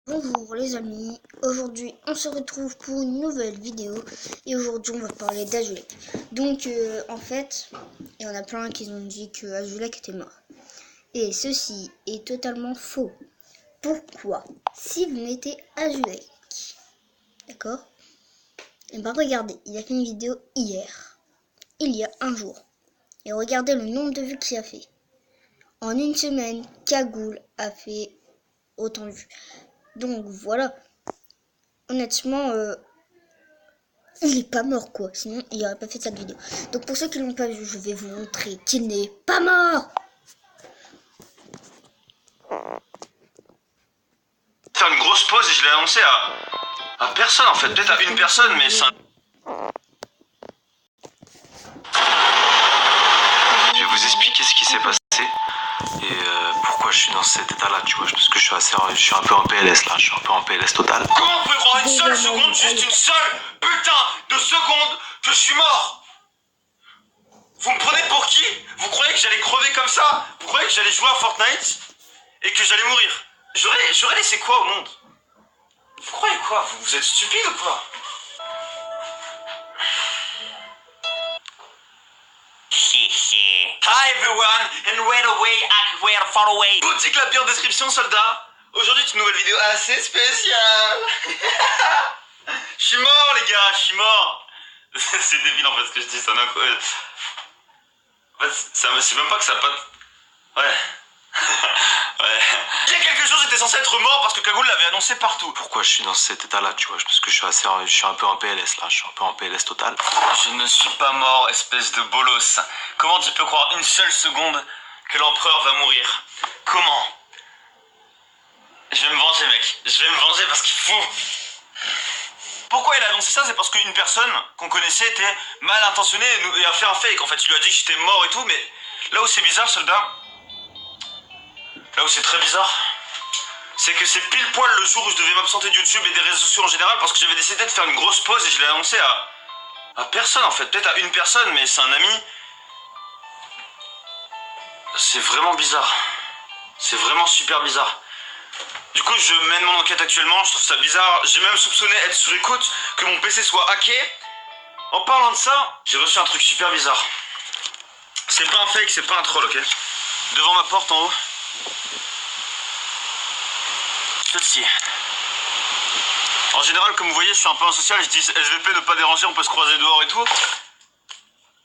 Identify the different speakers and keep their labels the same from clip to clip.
Speaker 1: Bonjour les amis, aujourd'hui on se retrouve pour une nouvelle vidéo et aujourd'hui on va parler d'Azulek. Donc en fait, il y en a plein qui ont dit que Azulek était mort. Et ceci est totalement faux. Pourquoi? Si vous mettez Azulek, d'accord? Et ben regardez, il a fait une vidéo hier, il y a un jour. Et regardez le nombre de vues qu'il a fait. En une semaine, Cagoule a fait autant de vues. Donc voilà, honnêtement, il est pas mort quoi, sinon il aurait pas fait cette vidéo. Donc pour ceux qui l'ont pas vu, je vais vous montrer qu'il n'est pas mort.
Speaker 2: Faire une grosse pause et je l'ai annoncé à personne en fait, peut-être à une personne, mais c'est un... Je vais vous expliquer ce qui s'est passé et pourquoi je suis dans cet état-là, tu vois, parce que je suis un peu en PLS là, je suis un peu en PLS total. Comment vous pouvez croire une seule seconde, juste une seule putain de seconde que je suis mort? Vous me prenez pour qui? Vous croyez que j'allais crever comme ça? Vous croyez que j'allais jouer à Fortnite et que j'allais mourir? J'aurais laissé quoi au monde? Vous croyez quoi? Vous êtes stupide ou quoi? Hi everyone, and wait away, wait far away. Boutique la bière en description, soldat. Aujourd'hui, une nouvelle vidéo assez spéciale. Je suis mort, les gars, je suis mort. C'est débile en fait ce que je dis, ça n'a quoi. En fait, c'est même pas que ça a pas. Ouais. Ouais. Il y a quelques jours, j'étais censé être mort parce que Cagoule l'avait annoncé partout. Pourquoi je suis dans cet état-là, tu vois? Parce que je suis un peu en PLS là, je suis un peu en PLS total. Je ne suis pas mort, espèce de bolos. Comment tu peux croire une seule seconde que l'empereur va mourir? Comment? Je vais me venger, mec. Je vais me venger parce qu'il faut. Pourquoi il a annoncé ça? C'est parce qu'une personne qu'on connaissait était mal intentionnée et a fait un fake. En fait, il lui a dit que j'étais mort et tout, mais là où c'est bizarre, soldat. Là où c'est très bizarre, c'est que c'est pile poil le jour où je devais m'absenter de YouTube et des réseaux sociaux en général parce que j'avais décidé de faire une grosse pause et je l'ai annoncé à personne en fait, peut-être à une personne, mais c'est un ami. C'est vraiment bizarre. C'est vraiment super bizarre. Du coup, je mène mon enquête actuellement, je trouve ça bizarre. J'ai même soupçonné être sur écoute, que mon PC soit hacké. En parlant de ça, j'ai reçu un truc super bizarre. C'est pas un fake, c'est pas un troll, ok? Devant ma porte en haut. Celle-ci. En général, comme vous voyez, je suis un peu asocial, je dis SVP, ne pas déranger, on peut se croiser dehors et tout.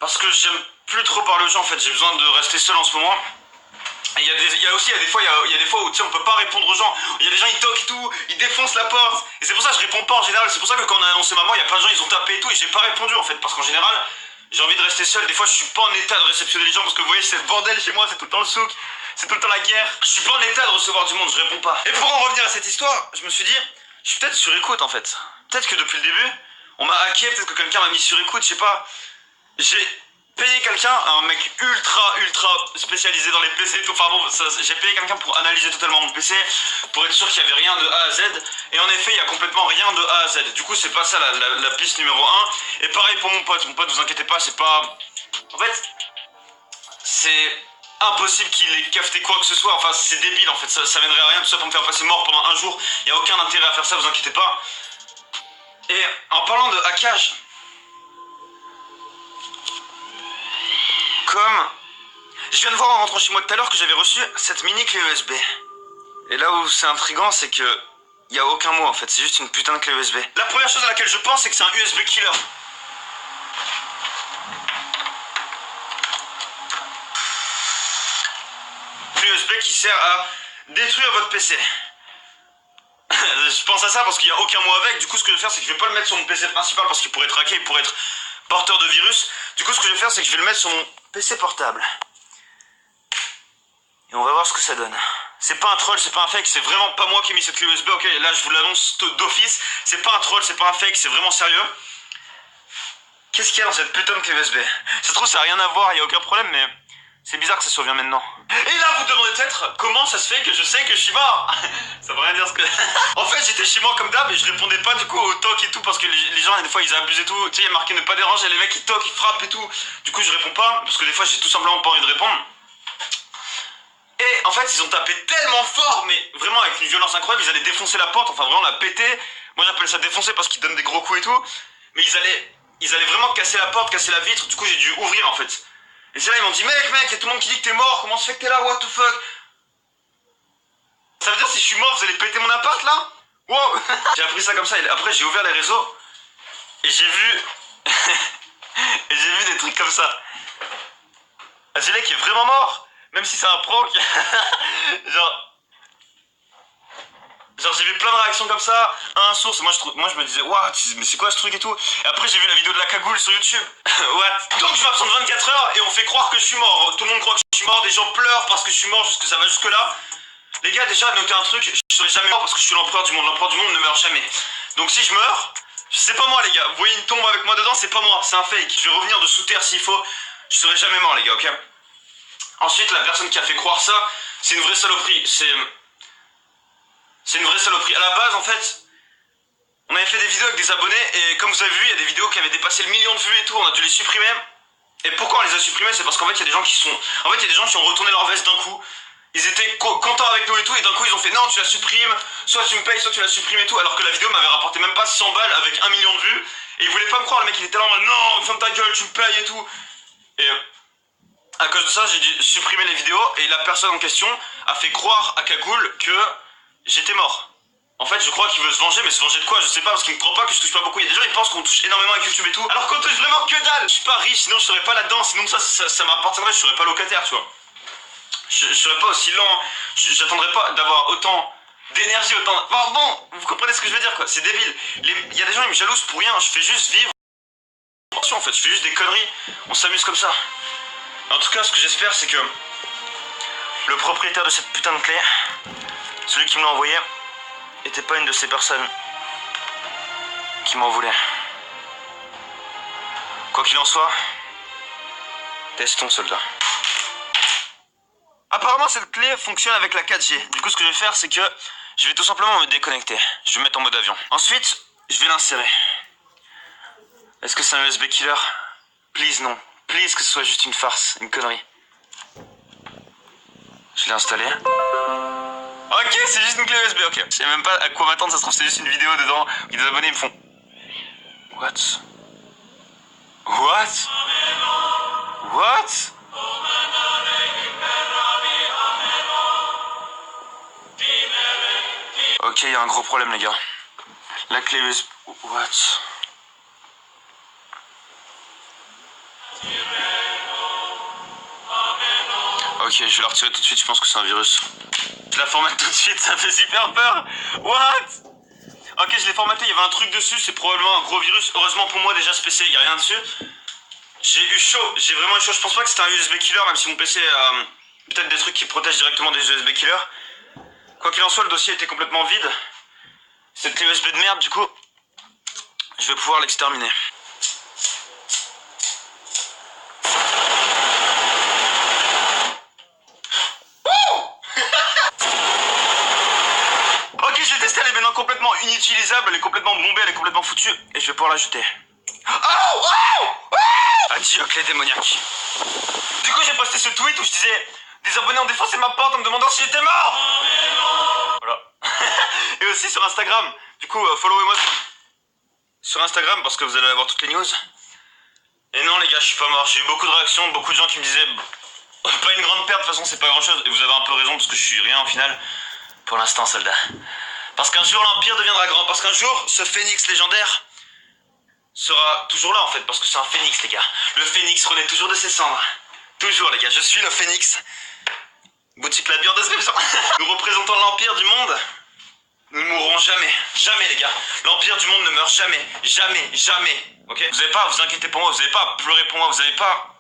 Speaker 2: Parce que j'aime plus trop parler aux gens en fait, j'ai besoin de rester seul en ce moment. Et il y a des fois où tu sais, on peut pas répondre aux gens. Il y a des gens, ils toquent et tout, ils défoncent la porte. Et c'est pour ça que je réponds pas en général. C'est pour ça que quand on a annoncé maman, il y a plein de gens, ils ont tapé et tout, et j'ai pas répondu en fait. Parce qu'en général, j'ai envie de rester seul. Des fois, je suis pas en état de réceptionner les gens parce que vous voyez, c'est le bordel chez moi, c'est tout le temps le souk. C'est tout le temps la guerre. Je suis pas en état de recevoir du monde, je réponds pas. Et pour en revenir à cette histoire, je me suis dit, je suis peut-être sur écoute en fait. Peut-être que depuis le début, on m'a hacké, peut-être que quelqu'un m'a mis sur écoute, je sais pas. J'ai payé quelqu'un, un mec ultra spécialisé dans les PC et tout. Enfin bon, j'ai payé quelqu'un pour analyser totalement mon PC, pour être sûr qu'il y avait rien de A à Z. Et en effet, il y a complètement rien de A à Z. Du coup, c'est pas ça la piste numéro 1. Et pareil pour mon pote, vous inquiétez pas, c'est pas... En fait, c'est impossible qu'il ait cafeté quoi que ce soit, enfin c'est débile en fait, ça mènerait à rien, tout ça pour me faire passer mort pendant un jour, il n'y a aucun intérêt à faire ça, vous inquiétez pas. Et en parlant de hackage, comme je viens de voir en rentrant chez moi tout à l'heure que j'avais reçu cette mini clé USB. Et là où c'est intriguant, c'est que il n'y a aucun mot en fait, c'est juste une putain de clé USB. La première chose à laquelle je pense, c'est que c'est un USB killer. USB qui sert à détruire votre PC. Je pense à ça parce qu'il n'y a aucun mot avec. Du coup, ce que je vais faire, c'est que je vais pas le mettre sur mon PC principal parce qu'il pourrait être hacké, il pourrait être porteur de virus. Du coup, ce que je vais faire, c'est que je vais le mettre sur mon PC portable. Et on va voir ce que ça donne. C'est pas un troll, c'est pas un fake, c'est vraiment pas moi qui ai mis cette clé USB. Ok, là, je vous l'annonce d'office. C'est pas un troll, c'est pas un fake, c'est vraiment sérieux. Qu'est-ce qu'il y a dans cette putain de clé USB? Ça se trouve, ça n'a rien à voir, il n'y a aucun problème, mais... c'est bizarre que ça survienne maintenant. Et là, vous demandez peut-être comment ça se fait que je sais que je suis mort. Ça veut rien dire ce que... En fait, j'étais chez moi comme d'hab et je répondais pas du coup au toc et tout parce que les gens, des fois, ils abusent et tout. Tu sais, il y a marqué ne pas déranger, les mecs, ils toquent, ils frappent et tout. Du coup, je réponds pas parce que des fois, j'ai tout simplement pas envie de répondre. Et en fait ils ont tapé tellement fort, mais vraiment avec une violence incroyable, ils allaient défoncer la porte, enfin vraiment la péter. Moi j'appelle ça défoncer parce qu'ils donnent des gros coups et tout. Mais ils allaient vraiment casser la porte, casser la vitre, du coup j'ai dû ouvrir en fait. Et c'est là ils m'ont dit mec, y'a tout le monde qui dit que t'es mort, comment ça fait que t'es là, what the fuck? Ça veut dire si je suis mort, vous allez péter mon appart là? Wow. J'ai appris ça comme ça, et après j'ai ouvert les réseaux, et j'ai vu... et j'ai vu des trucs comme ça. Azulek est vraiment mort, même si c'est un prank. Genre j'ai vu plein de réactions comme ça, un source, moi je me disais what, mais c'est quoi ce truc et tout. Et après j'ai vu la vidéo de la cagoule sur YouTube. What? Donc je m'absente 24 heures et on fait croire que je suis mort. Tout le monde croit que je suis mort, des gens pleurent parce que je suis mort, jusque ça va jusque là. Les gars, déjà notez un truc, je serai jamais mort parce que je suis l'empereur du monde ne meurt jamais. Donc si je meurs, c'est pas moi les gars, vous voyez une tombe avec moi dedans, c'est pas moi, c'est un fake. Je vais revenir de sous terre s'il faut, je serai jamais mort les gars, ok? Ensuite la personne qui a fait croire ça, c'est une vraie saloperie, c'est une vraie saloperie. À la base, en fait, on avait fait des vidéos avec des abonnés et comme vous avez vu, il y a des vidéos qui avaient dépassé le million de vues et tout, on a dû les supprimer. Et pourquoi on les a supprimés? C'est parce qu'en fait, il y a des gens qui ont retourné leur veste d'un coup. Ils étaient contents avec nous et tout, et d'un coup, ils ont fait non, tu la supprimes, soit tu me payes, soit tu la supprimes et tout, alors que la vidéo m'avait rapporté même pas 100 balles avec 1 million de vues. Et ils voulaient pas me croire, le mec il était là en mode non, ferme ta gueule, tu me payes et tout. Et à cause de ça, j'ai dû supprimer les vidéos et la personne en question a fait croire à Cagoule que j'étais mort. En fait, je crois qu'il veut se venger, mais se venger de quoi? Je sais pas, parce qu'il ne croit pas que je touche pas beaucoup. Il y a des gens qui pensent qu'on touche énormément avec YouTube et tout, alors qu'on touche vraiment que dalle. Je suis pas riche, sinon je serais pas là-dedans, sinon ça m'appartiendrait, je serais pas locataire, tu vois. Je serais pas aussi lent, j'attendrais pas d'avoir autant d'énergie, autant... Enfin bon, vous comprenez ce que je veux dire quoi, c'est débile. Il y a des gens qui me jalousent pour rien, je fais juste vivre. En fait, je fais juste des conneries, on s'amuse comme ça. En tout cas, ce que j'espère, c'est que le propriétaire de cette putain de clé, celui qui me l'a envoyé, était pas une de ces personnes qui m'en voulait. Quoi qu'il en soit, testons soldat. Apparemment cette clé fonctionne avec la 4G. Du coup ce que je vais faire c'est que je vais tout simplement me déconnecter. Je vais me mettre en mode avion. Ensuite, je vais l'insérer. Est-ce que c'est un USB killer? Please non. Please que ce soit juste une farce, une connerie. Je l'ai installé. Ok, c'est juste une clé USB, ok. Je sais même pas à quoi m'attendre, ça se trouve c'est juste une vidéo dedans où des abonnés me font... What? What? What? Ok, il y a un gros problème les gars. La clé USB... What? Ok, je vais la retirer tout de suite, je pense que c'est un virus. Je la formate tout de suite, ça fait super peur. What? Ok, je l'ai formaté, il y avait un truc dessus, c'est probablement un gros virus. Heureusement pour moi, déjà ce PC, il n'y a rien dessus. J'ai eu chaud, j'ai vraiment eu chaud. Je pense pas que c'était un USB killer, même si mon PC a peut-être des trucs qui protègent directement des USB killers. Quoi qu'il en soit, le dossier était complètement vide. Cette clé USB de merde, du coup, je vais pouvoir l'exterminer. Ok, je l'ai testée, elle est maintenant complètement inutilisable, elle est complètement bombée, elle est complètement foutue. Et je vais pouvoir la jeter. Oh, oh, oh. Adieu, clé démoniaque. Du coup, j'ai posté ce tweet où je disais des abonnés ont défoncé ma porte en me demandant si j'étais mort. Voilà. Et aussi sur Instagram. Du coup, followez-moi sur Instagram parce que vous allez avoir toutes les news. Et non, les gars, je suis pas mort. J'ai eu beaucoup de réactions, beaucoup de gens qui me disaient pas une grande perte, de toute façon, c'est pas grand chose. Et vous avez un peu raison parce que je suis rien au final. Pour l'instant, soldat. Parce qu'un jour, l'Empire deviendra grand. Parce qu'un jour, ce phénix légendaire sera toujours là en fait, parce que c'est un phénix les gars. Le phénix renaît toujours de ses cendres. Toujours les gars, je suis le phénix. Boutique la bière en description. Nous représentons l'empire du monde. Nous ne mourrons jamais. Jamais les gars. L'empire du monde ne meurt jamais. Jamais, jamais. Ok? Vous avez pas à vous inquiéter pour moi, vous avez pas à pleurer pour moi, vous avez pas...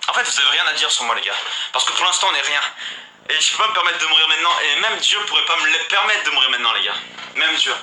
Speaker 2: En fait, vous avez rien à dire sur moi les gars. Parce que pour l'instant on est rien. Et je peux pas me permettre de mourir maintenant. Et même Dieu pourrait pas me le permettre de mourir maintenant les gars. Même Dieu.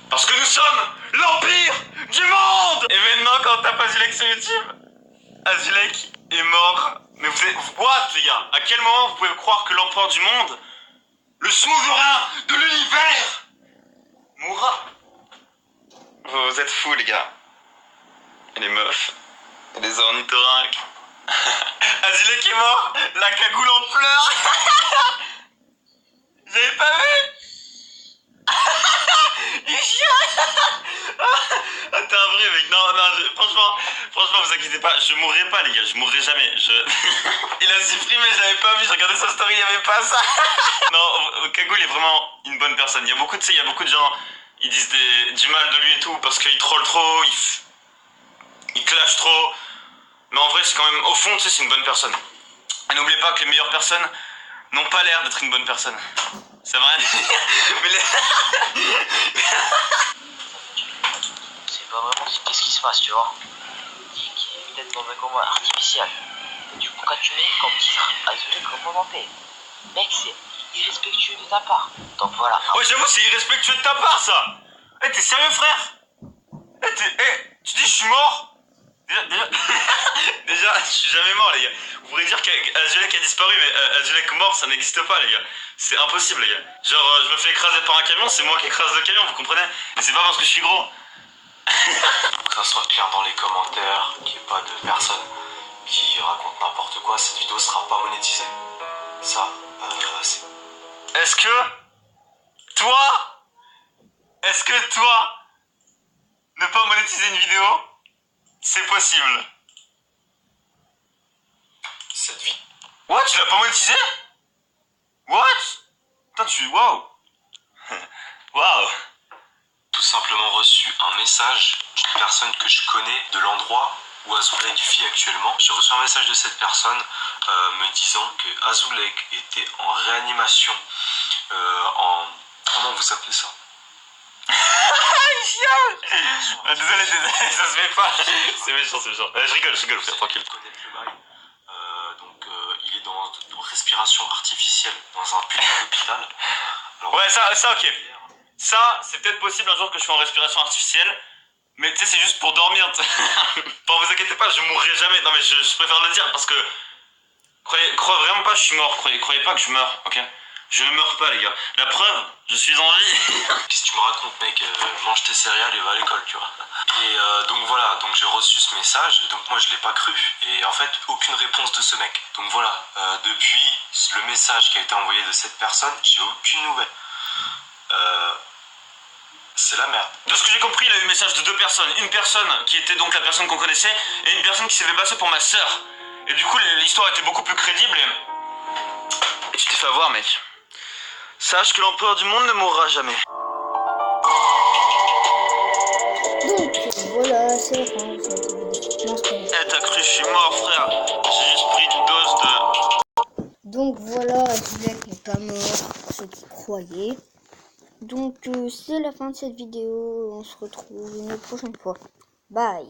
Speaker 2: Parce que nous sommes l'Empire du monde. Et maintenant quand on tape Azulek sur YouTube, Azulek est mort. Mais vous êtes... What les gars? À quel moment vous pouvez croire que l'empereur du monde, le souverain de l'univers, mourra? Vous êtes fous les gars. Et les meufs. Et les ornithorynques. Azulek est mort, la cagoule en pleurs. J'avais pas vu. Il chiale. Ah, t'es un vrai mec. Non, franchement, vous inquiétez pas, je mourrai pas, les gars, je mourrai jamais. Il a supprimé, je l'avais pas vu, j'ai regardé sa story, il y avait pas ça. Non, Cagoule est vraiment une bonne personne. Il y a beaucoup de gens, ils disent du mal de lui et tout, parce qu'il troll trop, il clash trop. Mais en vrai, c'est quand même, au fond, tu sais, c'est une bonne personne. Et n'oubliez pas que les meilleures personnes n'ont pas l'air d'être une bonne personne. C'est vrai. Mais
Speaker 3: c'est pas vraiment qu'est-ce qui se passe, tu vois. Qui est peut-être dans un coma artificiel. Et du coup, quand tu mets comme titre Azulek repose en paix, mec, c'est irrespectueux de ta part. Donc voilà.
Speaker 2: Ouais, j'avoue, c'est irrespectueux de ta part, ça. Eh, t'es sérieux, frère? Tu dis je suis mort? Déjà, je suis jamais mort, les gars. Vous pourrez dire qu'Azulek a disparu, mais Azulek mort, ça n'existe pas, les gars. C'est impossible, les gars. Genre, je me fais écraser par un camion, c'est moi qui écrase le camion, vous comprenez? Et c'est pas parce que je suis gros.
Speaker 4: Que ça soit clair dans les commentaires, qu'il n'y ait pas de personnes qui racontent n'importe quoi, cette vidéo sera pas monétisée. Ça, c'est...
Speaker 2: Est-ce que toi, ne pas monétiser une vidéo, c'est possible?
Speaker 4: Cette vie.
Speaker 2: What? Tu l'as pas monétisé? What? Putain, Waouh! Waouh!
Speaker 4: Tout simplement reçu un message d'une personne que je connais de l'endroit où Azulek vit actuellement. J'ai reçu un message de cette personne me disant que Azulek était en réanimation Comment vous appelez ça?
Speaker 2: Désolé, ça se fait pas. C'est méchant. Je rigole, frère, tranquille.
Speaker 4: Il est dans respiration artificielle dans un putain d'hôpital.
Speaker 2: Ouais, ça, ok. Ça, c'est peut-être possible un jour que je sois en respiration artificielle. Mais tu sais, c'est juste pour dormir. Bon, vous inquiétez pas, je mourrai jamais. Non, mais je préfère le dire parce que. Croyez vraiment pas que je suis mort. Croyez pas que je meurs, ok? Je ne meurs pas, les gars. La preuve, je suis en vie.
Speaker 4: Qu'est-ce que tu me racontes, mec? Mange tes céréales et va à l'école, tu vois. Et donc voilà, donc j'ai reçu ce message, donc moi je l'ai pas cru. Et en fait, aucune réponse de ce mec. Donc voilà, depuis le message qui a été envoyé de cette personne, j'ai aucune nouvelle. C'est la merde.
Speaker 2: De ce que j'ai compris, il a eu le message de deux personnes. Une personne qui était donc la personne qu'on connaissait, et une personne qui s'est fait passer pour ma sœur. Et du coup, l'histoire était beaucoup plus crédible et tu t'es fait avoir, mec. Sache que l'empereur du monde ne mourra jamais.
Speaker 1: Donc voilà, c'est la fin de cette vidéo.
Speaker 2: Eh, t'as cru, je suis mort, frère. J'ai juste pris une dose de...
Speaker 1: Donc voilà, Azulek n'est pas mort, pour ceux qui croyaient. Donc c'est la fin de cette vidéo, on se retrouve une prochaine fois. Bye.